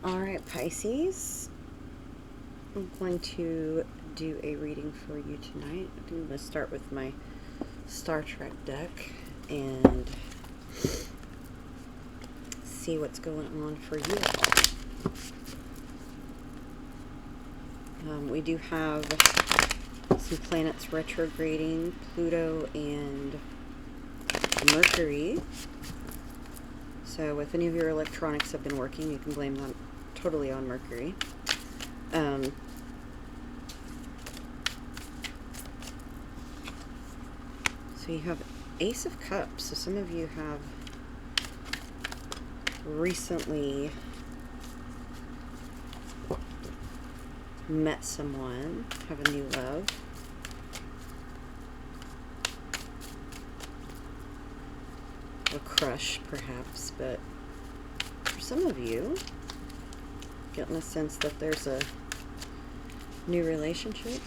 Alright, Pisces. I'm going to do a reading for you tonight. I'm going to start with my Star Trek deck and see what's going on for you. We do have some planets retrograding, Pluto and Mercury. So if any of your electronics have been working, you can blame them totally on Mercury. So you have Ace of Cups. So some of you have recently met someone, have a new love. A crush, perhaps, but for some of you, getting a sense that there's a new relationship.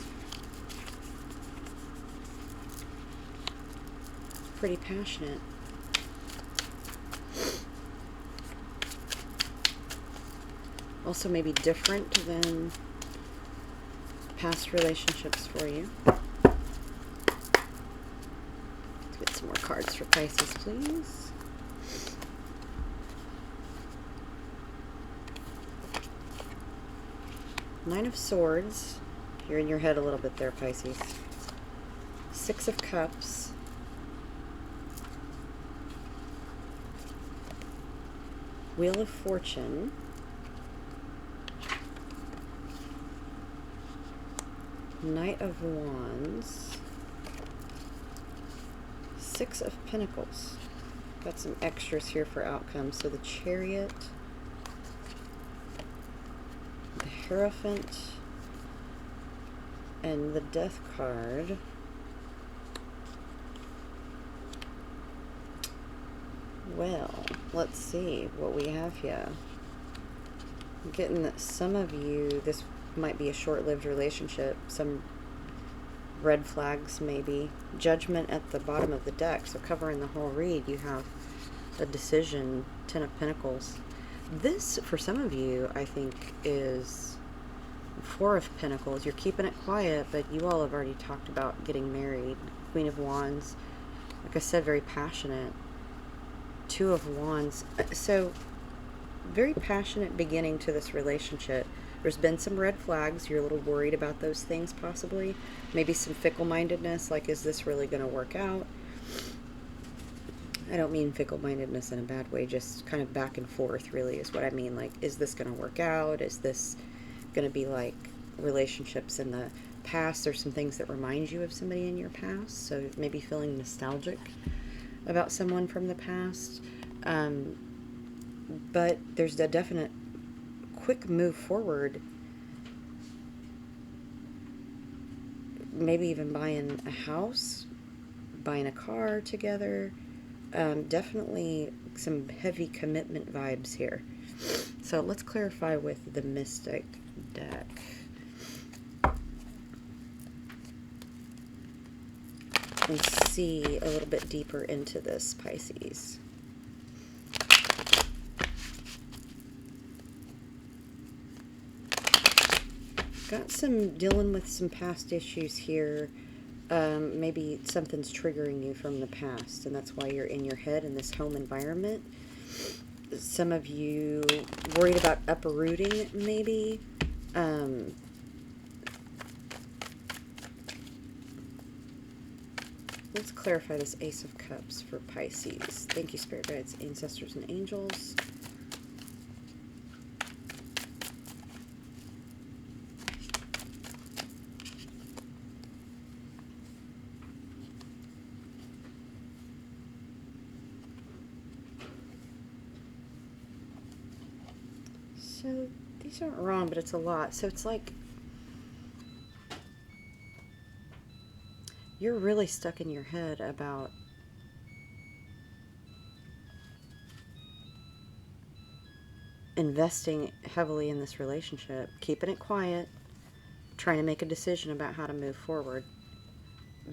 Pretty passionate. Also maybe different than past relationships for you. Let's get some more cards for Pisces, please. Nine of Swords. You're in your head a little bit there, Pisces. Six of Cups. Wheel of Fortune. Knight of Wands. Six of Pentacles. Got some extras here for outcomes. So the Chariot, the Hierophant, and the Death card. Well, let's see what we have here. I'm getting that some of you, this might be a short-lived relationship. Some red flags, maybe. Judgment at the bottom of the deck. So covering the whole read, you have a decision, Ten of Pentacles. This, for some of you, I think, is Four of Pentacles. You're keeping it quiet, but you all have already talked about getting married. Queen of Wands. Like I said, very passionate. Two of Wands. So, very passionate beginning to this relationship. There's been some red flags. You're a little worried about those things, possibly. Maybe some fickle-mindedness, like, is this really going to work out? I don't mean fickle-mindedness in a bad way, just kind of back and forth, really, is what I mean. Like, is this going to work out? Is this going to be like relationships in the past? There's some things that remind you of somebody in your past, so maybe feeling nostalgic about someone from the past. But there's a definite quick move forward, maybe even buying a house, buying a car together. Definitely some heavy commitment vibes here. So let's clarify with the Mystic deck. And see a little bit deeper into this, Pisces. Got some dealing with some past issues here. Maybe something's triggering you from the past, and that's why you're in your head in this home environment. Some of you worried about uprooting, maybe. Let's clarify this Ace of Cups for Pisces. Thank you, Spirit Guides, Ancestors, and Angels. So these aren't wrong, but it's a lot. So it's like you're really stuck in your head about investing heavily in this relationship, keeping it quiet, trying to make a decision about how to move forward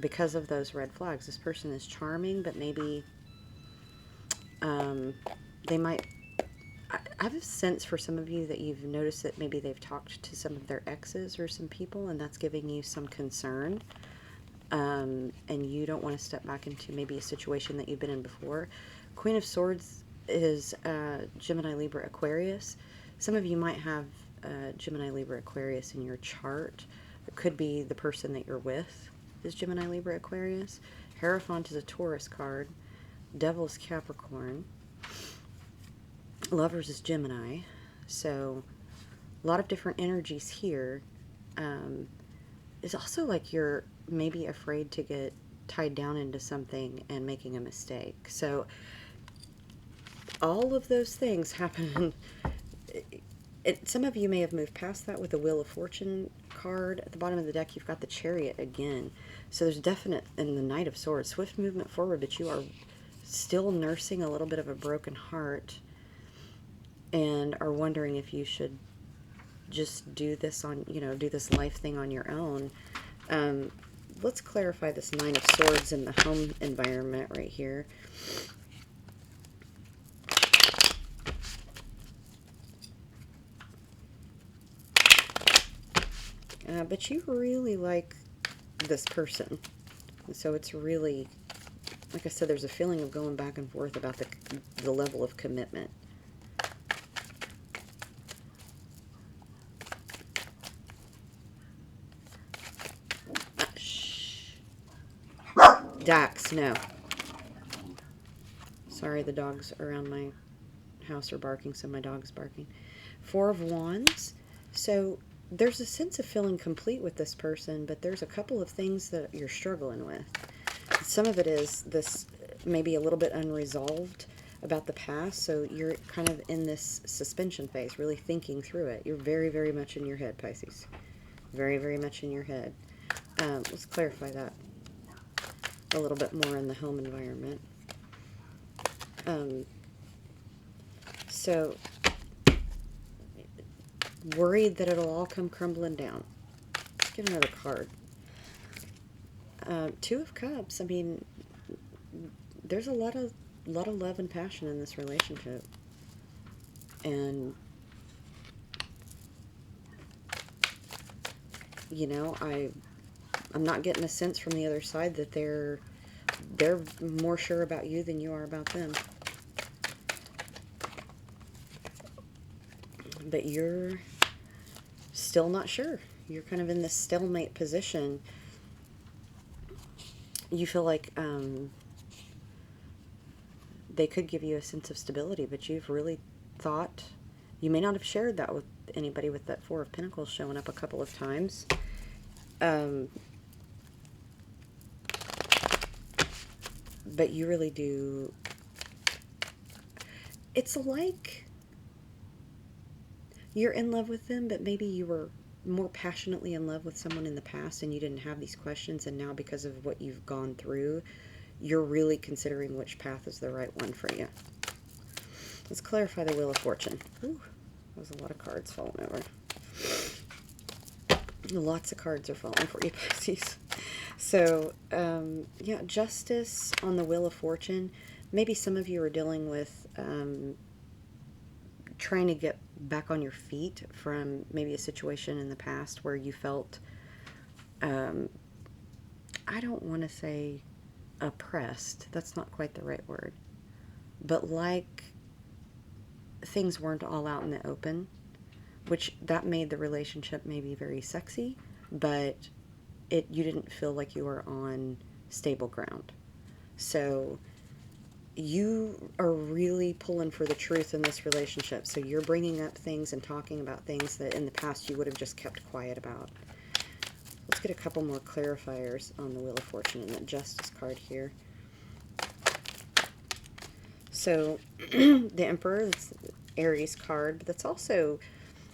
because of those red flags. This person is charming, but maybe they might, I have a sense for some of you that you've noticed that maybe they've talked to some of their exes or some people, and that's giving you some concern. And you don't want to step back into maybe a situation that you've been in before. Queen of Swords is Gemini, Libra, Aquarius. Some of you might have Gemini, Libra, Aquarius in your chart. It could be the person that you're with is Gemini, Libra, Aquarius. Hierophant is a Taurus card. Devil is Capricorn. Lovers is Gemini. So a lot of different energies here. It's also like you're maybe afraid to get tied down into something and making a mistake. So all of those things happen. Some of you may have moved past that with the Wheel of Fortune card. At the bottom of the deck, you've got the Chariot again. So there's definite, in the Knight of Swords, swift movement forward, but you are still nursing a little bit of a broken heart and are wondering if you should just do this on, do this life thing on your own. Let's clarify this Nine of Swords in the home environment right here. But you really like this person. So it's really, like I said, there's a feeling of going back and forth about the level of commitment. Dax, no. Sorry, the dogs around my house are barking, so my dog's barking. Four of Wands. So there's a sense of feeling complete with this person, but there's a couple of things that you're struggling with. Some of it is this maybe a little bit unresolved about the past, so you're kind of in this suspension phase, really thinking through it. You're very, very much in your head, Pisces. Very, very much in your head. Let's clarify that a little bit more in the home environment. So worried that it'll all come crumbling down. Let's get another card. Two of Cups. I mean, there's a lot of love and passion in this relationship, and I'm not getting a sense from the other side that they're more sure about you than you are about them. But you're still not sure. You're kind of in this stalemate position. You feel like they could give you a sense of stability, but you've really thought, you may not have shared that with anybody with that Four of Pentacles showing up a couple of times. But you really do. It's like you're in love with them, but maybe you were more passionately in love with someone in the past and you didn't have these questions, and now because of what you've gone through, you're really considering which path is the right one for you. Let's clarify the Wheel of Fortune. Ooh, that was a lot of cards falling over. Lots of cards are falling for you, Pisces. So, yeah, Justice on the Wheel of Fortune. Maybe some of you are dealing with trying to get back on your feet from maybe a situation in the past where you felt, I don't want to say oppressed. That's not quite the right word. But like things weren't all out in the open, which that made the relationship maybe very sexy, but you didn't feel like you were on stable ground. So you are really pulling for the truth in this relationship. So you're bringing up things and talking about things that in the past you would have just kept quiet about. Let's get a couple more clarifiers on the Wheel of Fortune and the Justice card here. So the Emperor, that's Aries card, but that's also,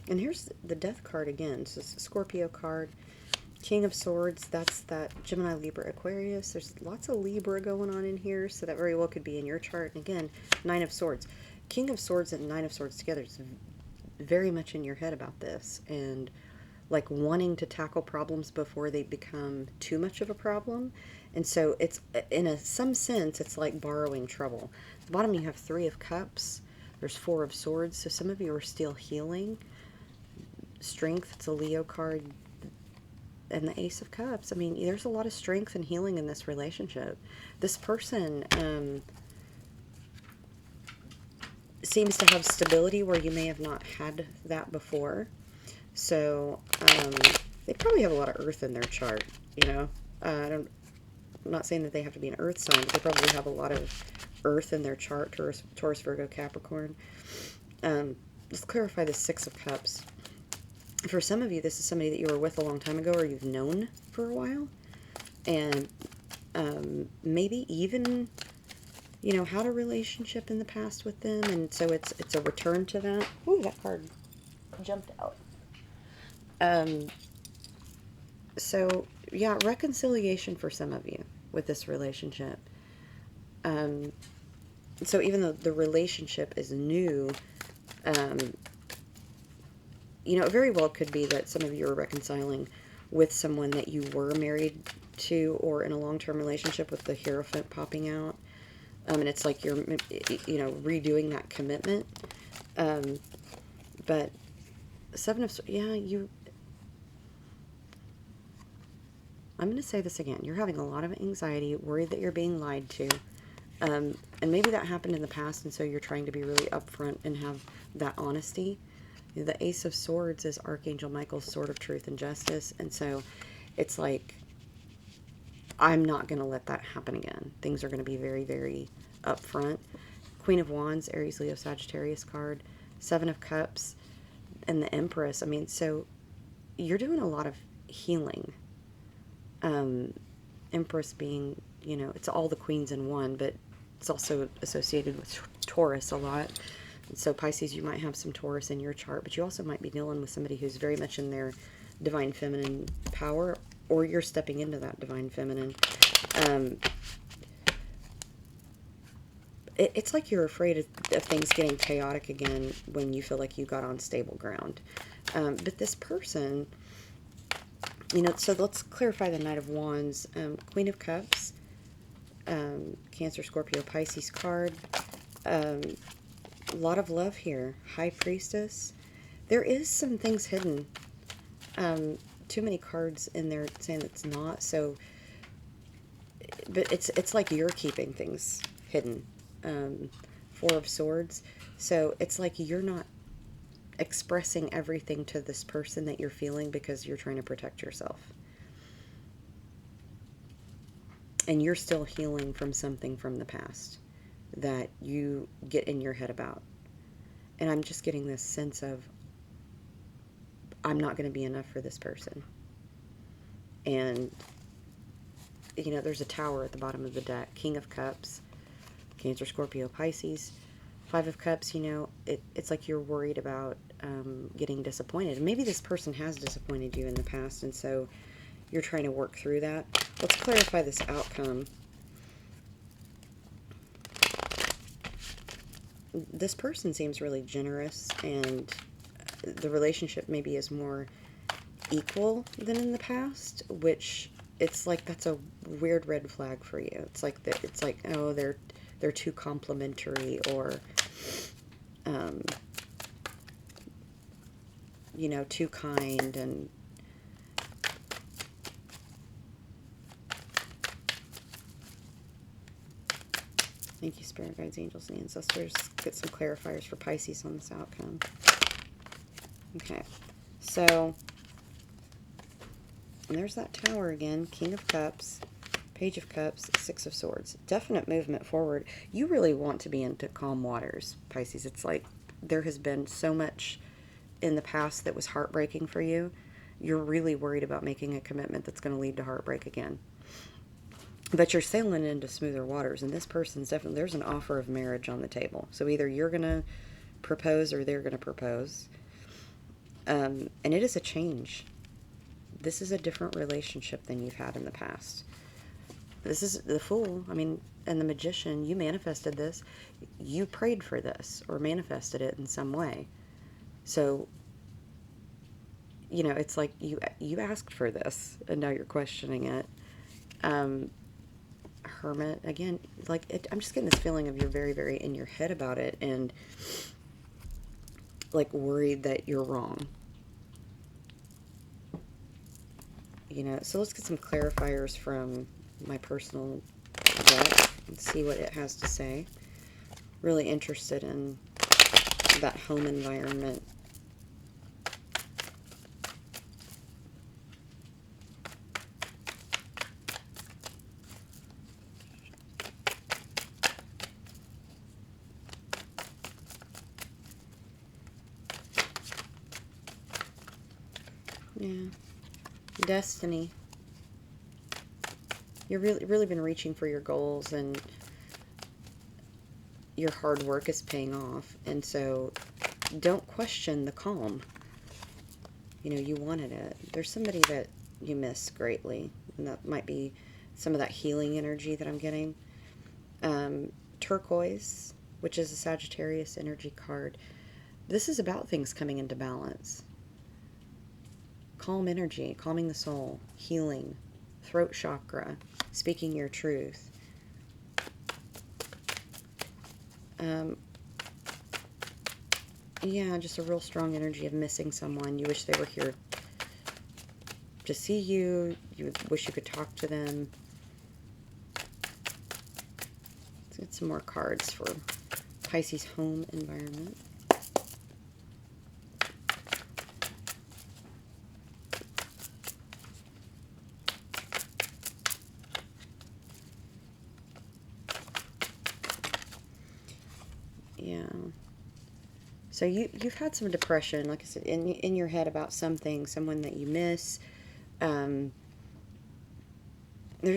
and here's the Death card again. So it's a Scorpio card. King of Swords, that's that Gemini, Libra, Aquarius. There's lots of Libra going on in here, so that very well could be in your chart. And again, Nine of Swords. King of Swords and Nine of Swords together is very much in your head about this, and like wanting to tackle problems before they become too much of a problem. And so it's, in some sense, it's like borrowing trouble. At the bottom you have Three of Cups. There's Four of Swords, so some of you are still healing. Strength, it's a Leo card. And the Ace of Cups. I mean, there's a lot of strength and healing in this relationship. This person seems to have stability where you may have not had that before. So they probably have a lot of earth in their chart, you know. I'm not saying that they have to be an earth sign, but they probably have a lot of earth in their chart, Taurus, Virgo, Capricorn. Let's clarify the Six of Cups. For some of you, this is somebody that you were with a long time ago or you've known for a while. And maybe even, you know, had a relationship in the past with them. And so it's a return to that. Ooh, that card jumped out. So, yeah, reconciliation for some of you with this relationship. So even though the relationship is new, you know, it very well could be that some of you are reconciling with someone that you were married to or in a long-term relationship with the Hierophant popping out. And it's like you're, you know, redoing that commitment. But Seven of Swords, yeah, I'm going to say this again. You're having a lot of anxiety, worried that you're being lied to. And maybe that happened in the past, and so you're trying to be really upfront and have that honesty. The Ace of Swords is Archangel Michael's sword of truth and justice. And so it's like, I'm not going to let that happen again. Things are going to be very, very upfront. Queen of Wands, Aries, Leo, Sagittarius card. Seven of Cups. And the Empress. I mean, so you're doing a lot of healing. Empress being, you know, it's all the queens in one, but it's also associated with Taurus a lot. And so Pisces, you might have some Taurus in your chart, but you also might be dealing with somebody who's very much in their divine feminine power, or you're stepping into that divine feminine. It's like you're afraid of things getting chaotic again when you feel like you got on stable ground. But this person, you know, so let's clarify the Knight of Wands. Queen of Cups, Cancer, Scorpio, Pisces card. A lot of love here. High Priestess. There is some things hidden. Too many cards in there saying it's not. So, but it's like you're keeping things hidden. Four of Swords. So it's like you're not expressing everything to this person that you're feeling because you're trying to protect yourself. And you're still healing from something from the past that you get in your head about. And I'm just getting this sense of, I'm not going to be enough for this person. And, you know, there's a Tower at the bottom of the deck. King of Cups, Cancer, Scorpio, Pisces. Five of Cups, you know, it's like you're worried about getting disappointed. And maybe this person has disappointed you in the past, and so you're trying to work through that. Let's clarify this outcome. This person seems really generous, and the relationship maybe is more equal than in the past, which it's like that's a weird red flag for you. It's like oh, they're too complimentary, or you know, too kind. And thank you, Spirit Guides, Angels, and Ancestors. Get some clarifiers for Pisces on this outcome. Okay, so there's that Tower again. King of Cups, Page of Cups, Six of Swords. Definite movement forward. You really want to be into calm waters, Pisces. It's like there has been so much in the past that was heartbreaking for you. You're really worried about making a commitment that's going to lead to heartbreak again. But you're sailing into smoother waters, and this person's definitely, there's an offer of marriage on the table. So either you're going to propose or they're going to propose. And it is a change. This is a different relationship than you've had in the past. This is the Fool, I mean, and the Magician. You manifested this. You prayed for this or manifested it in some way. So, you know, it's like you asked for this, and now you're questioning it. Hermit. Again, like, I'm just getting this feeling of you're very, very in your head about it, and like worried that you're wrong. You know, so let's get some clarifiers from my personal deck and see what it has to say. Really interested in that home environment. Yeah. Destiny. You've really been reaching for your goals, and your hard work is paying off. And so don't question the calm. You know, you wanted it. There's somebody that you miss greatly, and that might be some of that healing energy that I'm getting. Turquoise, which is a Sagittarius energy card. This is about things coming into balance. Calm energy, calming the soul, healing, throat chakra, speaking your truth. Yeah, just a real strong energy of missing someone. You wish they were here to see you. You wish you could talk to them. Let's get some more cards for Pisces home environment. Yeah. So you've had some depression, like I said, in your head about something, someone that you miss. There's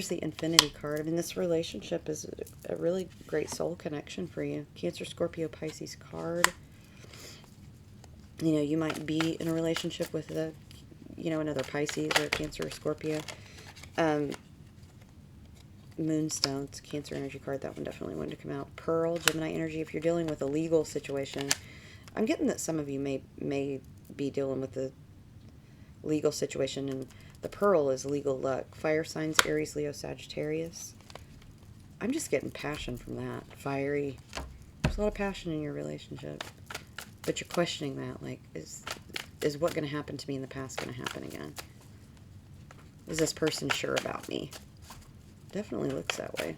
the Infinity card. I mean, this relationship is a really great soul connection for you. Cancer, Scorpio, Pisces card. You know, you might be in a relationship with another Pisces or Cancer or Scorpio. Moonstone, it's a Cancer energy card. That one definitely wanted to come out. Pearl, Gemini energy. If you're dealing with a legal situation, I'm getting that some of you may be dealing with a legal situation, and the Pearl is legal luck. Fire signs, Aries, Leo, Sagittarius. I'm just getting passion from that. Fiery. There's a lot of passion in your relationship, but you're questioning that. Like, is what going to happen to me in the past going to happen again? Is this person sure about me? Definitely looks that way.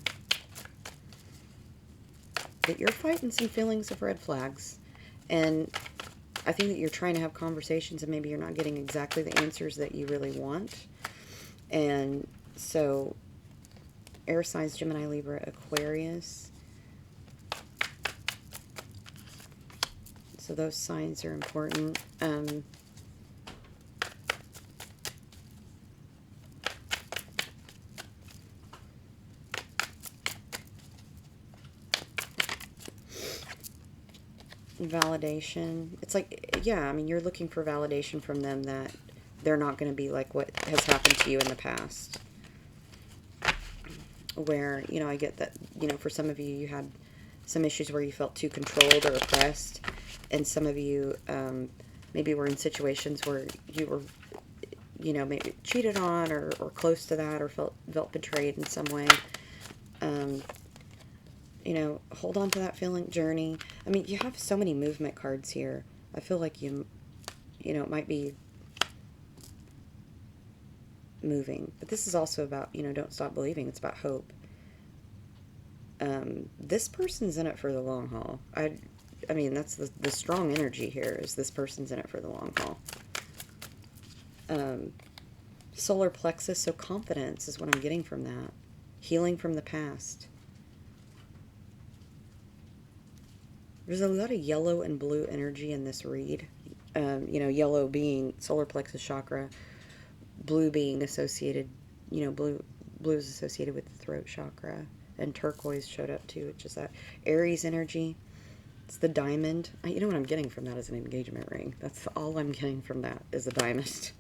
But you're fighting some feelings of red flags. And I think that you're trying to have conversations, and maybe you're not getting exactly the answers that you really want. And so, air signs, Gemini, Libra, Aquarius. So those signs are important. Validation. It's like, yeah, I mean, you're looking for validation from them that they're not going to be like what has happened to you in the past. Where, you know, I get that, you know, for some of you, you had some issues where you felt too controlled or oppressed. And some of you maybe were in situations where you were, you know, maybe cheated on or close to that, or felt betrayed in some way. You know, hold on to that feeling, journey. I mean, you have so many movement cards here. I feel like you know, it might be moving. But this is also about, you know, don't stop believing. It's about hope. This person's in it for the long haul. I mean, that's the strong energy here, is this person's in it for the long haul. Solar plexus, so confidence is what I'm getting from that. Healing from the past. There's a lot of yellow and blue energy in this read. You know, yellow being solar plexus chakra, blue being associated, you know, blue is associated with the throat chakra, and turquoise showed up too, which is that Aries energy. It's the diamond. You know what I'm getting from that is an engagement ring. That's all I'm getting from that is a diamond.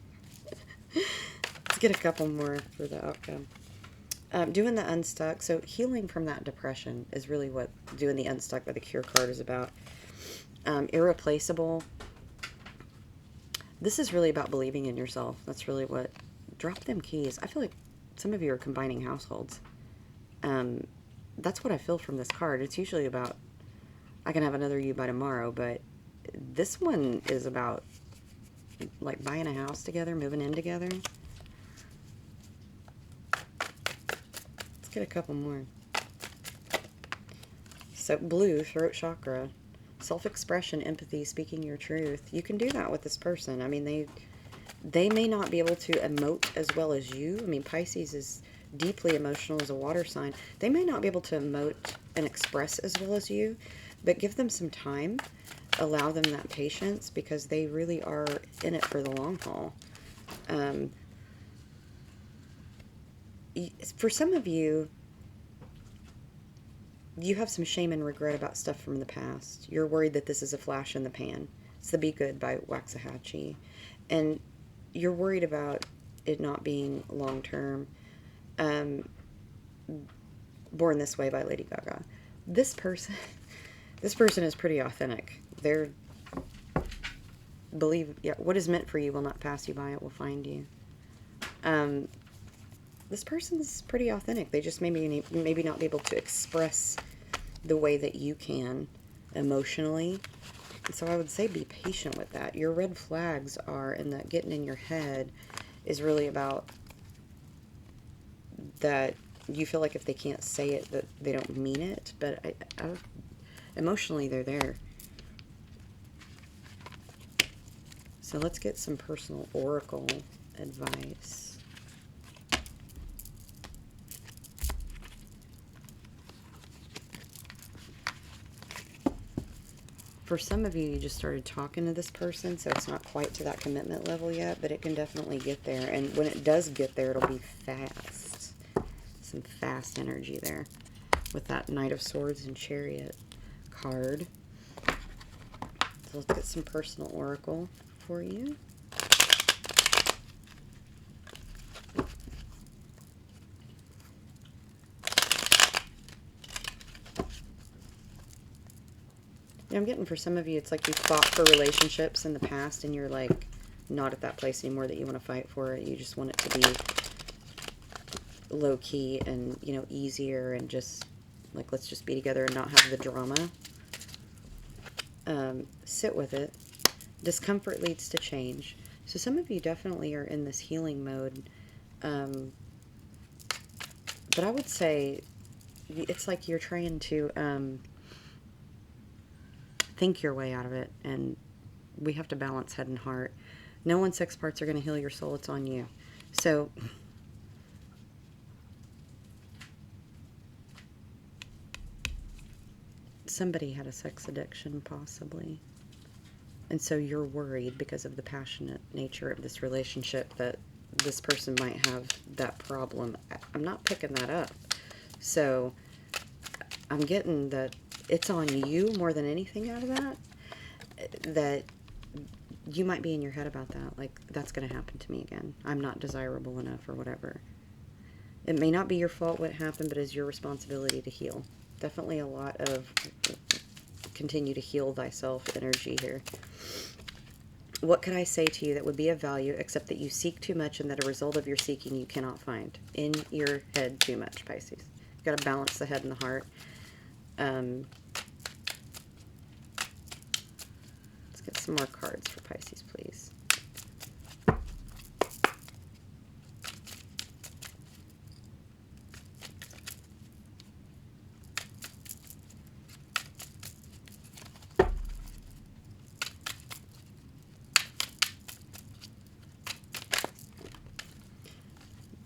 Let's get a couple more for the outcome. Doing the unstuck. So healing from that depression is really what doing the unstuck by the cure card is about. Irreplaceable. This is really about believing in yourself. That's really what... Drop them keys. I feel like some of you are combining households. That's what I feel from this card. It's usually about, I can have another you by tomorrow, but this one is about like buying a house together, moving in together. Let's get a couple more. So blue, throat chakra, self-expression, empathy, speaking your truth. You can do that with this person. I mean, they may not be able to emote as well as you. I mean, Pisces is deeply emotional as a water sign. They may not be able to emote and express as well as you, but give them some time. Allow them that patience, because they really are in it for the long haul. For some of you, you have some shame and regret about stuff from the past. You're worried that this is a flash in the pan. It's the Be Good by Waxahachie. And you're worried about it not being long-term. Born This Way by Lady Gaga. This person is pretty authentic. They're, what is meant for you will not pass you by, it will find you. This person's pretty authentic. They just maybe not be able to express the way that you can emotionally. And so I would say be patient with that. Your red flags are, and that getting in your head is really about that you feel like if they can't say it, that they don't mean it. But emotionally, they're there. So let's get some personal oracle advice. For some of you, you just started talking to this person, so it's not quite to that commitment level yet, but it can definitely get there. And when it does get there, it'll be fast. Some fast energy there with that Knight of Swords and Chariot card. So let's get some personal oracle for you. I'm getting for some of you, it's like you fought for relationships in the past and you're like not at that place anymore that you want to fight for it. You just want it to be low key and, you know, easier and just like, let's just be together and not have the drama. Sit with it. Discomfort leads to change. So some of you definitely are in this healing mode. But I would say it's like you're trying to think your way out of it, and we have to balance head and heart. No one's 6 parts are going to heal your soul. It's on you. So somebody had a sex addiction possibly, and so you're worried because of the passionate nature of this relationship that this person might have that problem. I'm not picking that up. So I'm getting that it's on you more than anything out of that, that you might be in your head about that. Like, that's going to happen to me again. I'm not desirable enough or whatever. It may not be your fault what happened, but it's your responsibility to heal. Definitely a lot of continue to heal thyself energy here. What could I say to you that would be of value, except that you seek too much and that a result of your seeking you cannot find? In your head too much, Pisces. You've got to balance the head and the heart. Let's get some more cards for Pisces, please.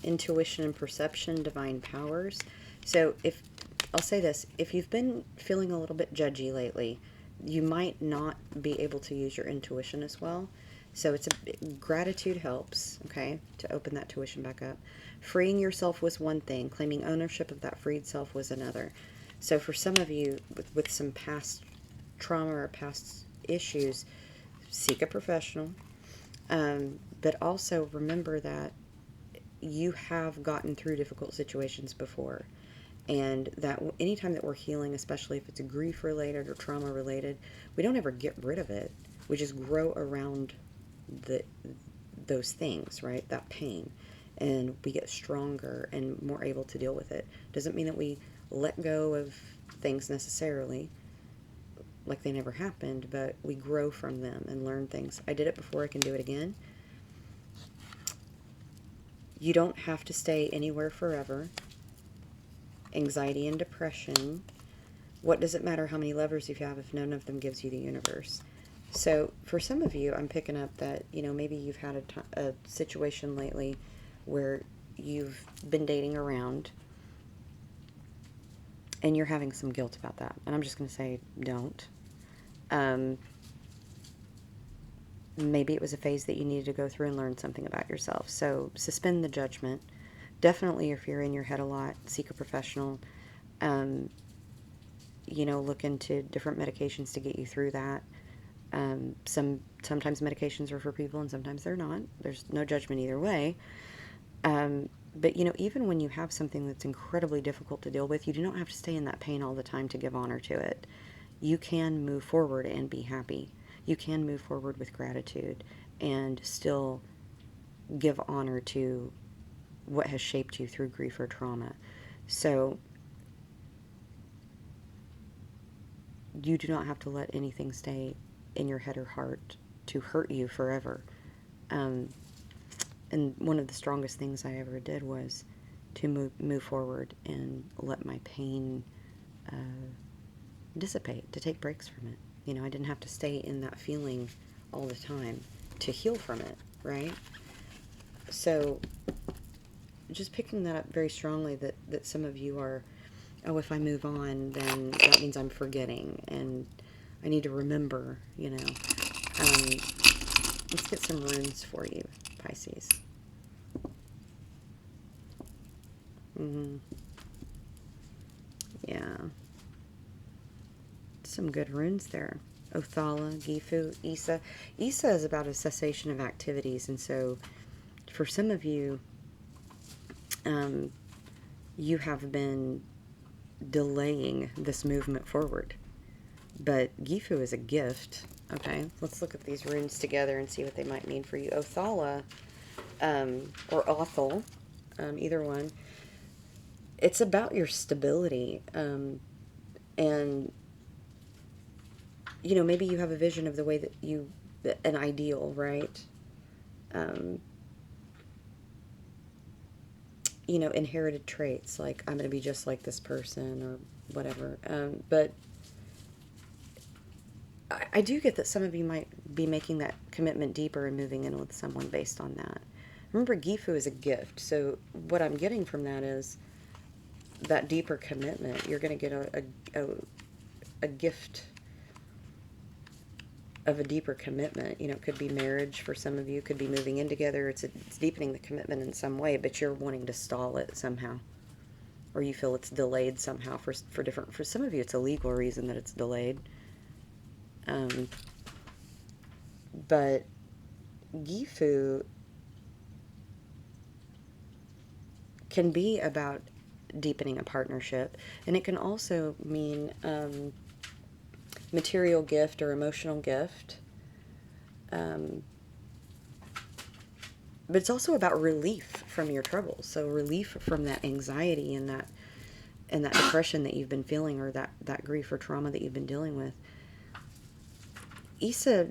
Intuition and perception, divine powers. So I'll say this, if you've been feeling a little bit judgy lately, you might not be able to use your intuition as well. So gratitude helps, okay, to open that tuition back up. Freeing yourself was one thing. Claiming ownership of that freed self was another. So for some of you with some past trauma or past issues, seek a professional. But also remember that you have gotten through difficult situations before. And that anytime that we're healing, especially if it's grief related or trauma related, we don't ever get rid of it. We just grow around those things, right? That pain. and we get stronger and more able to deal with it. Doesn't mean that we let go of things necessarily, like they never happened, but we grow from them and learn things. I did it before, I can do it again. You don't have to stay anywhere forever. Anxiety and depression. What does it matter how many lovers you have if none of them gives you the universe? So for some of you, I'm picking up that, maybe you've had a situation lately where you've been dating around and you're having some guilt about that. And I'm just going to say, don't. Maybe it was a phase that you needed to go through and learn something about yourself. So suspend the judgment. Definitely, if you're in your head a lot, seek a professional. Look into different medications to get you through that. Sometimes medications are for people and sometimes they're not. There's no judgment either way. But, even when you have something that's incredibly difficult to deal with, you do not have to stay in that pain all the time to give honor to it. You can move forward and be happy. You can move forward with gratitude and still give honor to what has shaped you through grief or trauma. So you do not have to let anything stay in your head or heart to hurt you forever. And one of the strongest things I ever did was to move forward and let my pain dissipate, to take breaks from it. I didn't have to stay in that feeling all the time to heal from it, right? So just picking that up very strongly, that some of you are, oh, if I move on, then that means I'm forgetting, and I need to remember, Let's get some runes for you, Pisces. Yeah. Some good runes there. Othala, Gifu, Isa. Isa is about a cessation of activities, and so for some of you, you have been delaying this movement forward. But Gifu is a gift. Okay, let's look at these runes together and see what they might mean for you. Othala, or Othal, either one. It's about your stability, and maybe you have a vision of the way that an ideal, right? Inherited traits, like I'm going to be just like this person or whatever. But I do get that some of you might be making that commitment deeper and moving in with someone based on that. Remember, Gifu is a gift, so what I'm getting from that is that deeper commitment. You're going to get a gift of a deeper commitment. It could be marriage for some of you, could be moving in together. It's deepening the commitment in some way, but you're wanting to stall it somehow, or you feel it's delayed somehow for some of you. It's a legal reason that it's delayed. But Gifu can be about deepening a partnership, and it can also mean material gift or emotional gift, but it's also about relief from your troubles. So relief from that anxiety and that depression that you've been feeling, or that grief or trauma that you've been dealing with. Isa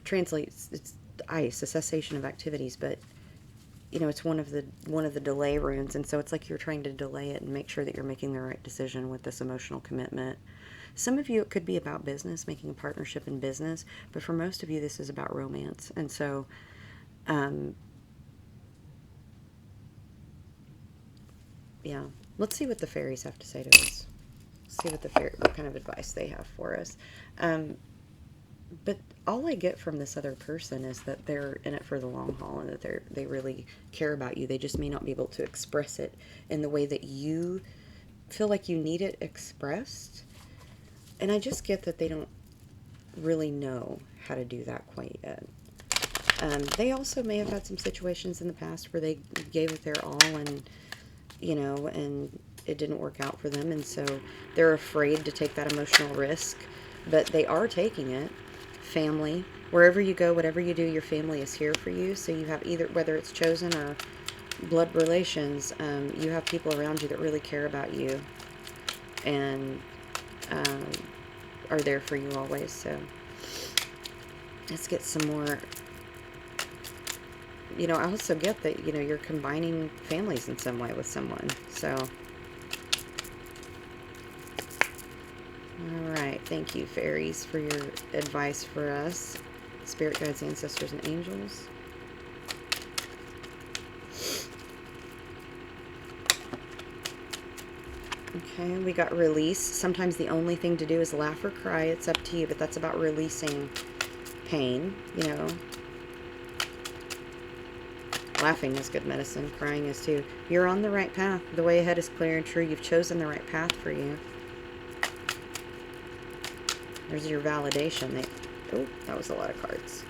translates, it's ice, a cessation of activities, but it's one of the delay runes, and so it's like you're trying to delay it and make sure that you're making the right decision with this emotional commitment. Some of you, it could be about business, making a partnership in business, but for most of you, this is about romance. And so, yeah, let's see what the fairies have to say to us. See what kind of advice they have for us. But all I get from this other person is that they're in it for the long haul, and that they really care about you. They just may not be able to express it in the way that you feel like you need it expressed. And I just get that they don't really know how to do that quite yet. They also may have had some situations in the past where they gave it their all, and and it didn't work out for them, and so they're afraid to take that emotional risk, but they are taking it. Family, wherever you go, whatever you do, your family is here for you. So you have either, whether it's chosen blood relations, you have people around you that really care about you and are there for you always. So let's get some more. You know, I also get that, you know, you're combining families in some way with someone. So, all right. Thank you, fairies, for your advice for us. Spirit guides, ancestors, and angels. Okay, we got release. Sometimes the only thing to do is laugh or cry. It's up to you, but that's about releasing pain, you know. Laughing is good medicine. Crying is too. You're on the right path. The way ahead is clear and true. You've chosen the right path for you. There's your validation. Oh, that was a lot of cards.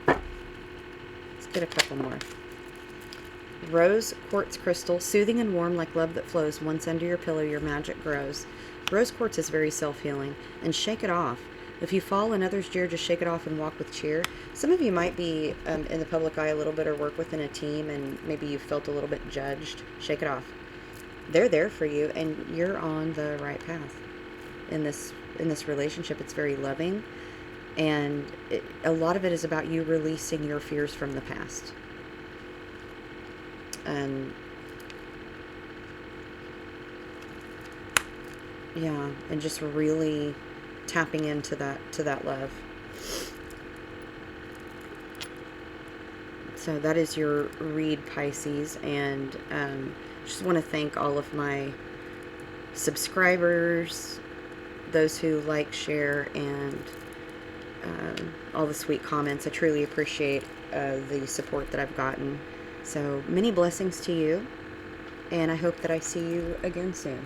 Let's get a couple more. Rose quartz crystal, soothing and warm like love that flows. Once under your pillow, your magic grows. Rose quartz is very self-healing. And shake it off. If you fall and others jeer, just shake it off and walk with cheer. Some of you might be in the public eye a little bit or work within a team and maybe you felt a little bit judged. Shake it off. They're there for you and you're on the right path in this relationship. It's very loving and a lot of it is about you releasing your fears from the past. And yeah, and just really tapping into that love. So that is your read, Pisces, and just want to thank all of my subscribers, those who like, share, and all the sweet comments. I truly appreciate the support that I've gotten. So many blessings to you, and I hope that I see you again soon.